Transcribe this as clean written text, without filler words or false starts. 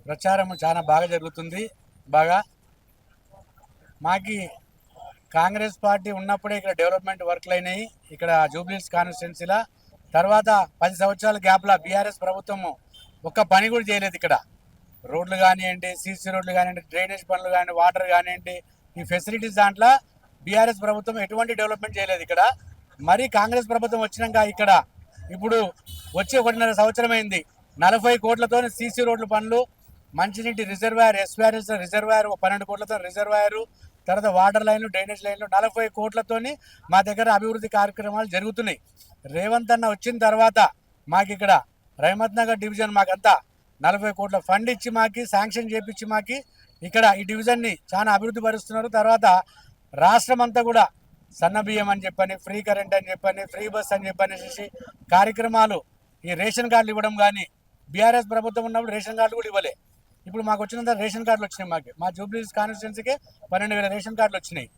ప్రచారం చాలా బాగా జరుగుతుంది. బాగా మాకి కాంగ్రెస్ పార్టీ ఉన్నప్పుడే ఇక్కడ డెవలప్మెంట్ వర్క్లు అయినాయి. ఇక్కడ జూబ్లీహిల్స్ కాన్స్టిట్యున్సీలో తర్వాత 10 సంవత్సరాల గ్యాప్లో బీఆర్ఎస్ ప్రభుత్వము ఒక్క పని కూడా చేయలేదు. ఇక్కడ రోడ్లు కానివ్వండి, సీసీ రోడ్లు కానివ్వండి, డ్రైనేజ్ పనులు కానివ్వండి, వాటర్ కానివ్వండి, ఈ ఫెసిలిటీస్ దాంట్లో బీఆర్ఎస్ ప్రభుత్వం ఎటువంటి డెవలప్మెంట్ చేయలేదు. ఇక్కడ మరి కాంగ్రెస్ ప్రభుత్వం వచ్చినాక ఇక్కడ ఇప్పుడు వచ్చి 1.5 సంవత్సరం అయింది. 40 కోట్లతో సీసీ రోడ్ల పనులు, మంచినీటి రిజర్వాయర్, ఎస్ఆర్ఎస్ రిజర్వాయర్ 12 కోట్లతో రిజర్వాయరు, తర్వాత వాటర్ లైన్లు, డ్రైనేజ్ లైన్లు 40 కోట్లతోని మా దగ్గర అభివృద్ధి కార్యక్రమాలు జరుగుతున్నాయి. రేవంత్ అన్న వచ్చిన తర్వాత మాకు ఇక్కడ రహమత్ నగర్ డివిజన్ మాకంతా 40 కోట్ల ఫండ్ ఇచ్చి మాకి శాంక్షన్ చేపించి మాకి ఇక్కడ ఈ డివిజన్ని చాలా అభివృద్ధి పరుస్తున్నారు. తర్వాత రాష్ట్రం అంతా కూడా సన్న బియ్యం అని చెప్పని, ఫ్రీ కరెంట్ అని చెప్పని, ఫ్రీ బస్ అని చెప్పనేసి కార్యక్రమాలు, ఈ రేషన్ కార్డులు ఇవ్వడం కానీ, బీఆర్ఎస్ ప్రభుత్వం ఉన్నప్పుడు రేషన్ కార్డులు కూడా ఇవ్వలే. ఇప్పుడు మాకు వచ్చినంత రేషన్ కార్డులు వచ్చినాయి. మా జూబ్లీహిల్స్ కాన్స్టిట్యున్సీకి 12,000 రేషన్ కార్డులు వచ్చినాయి.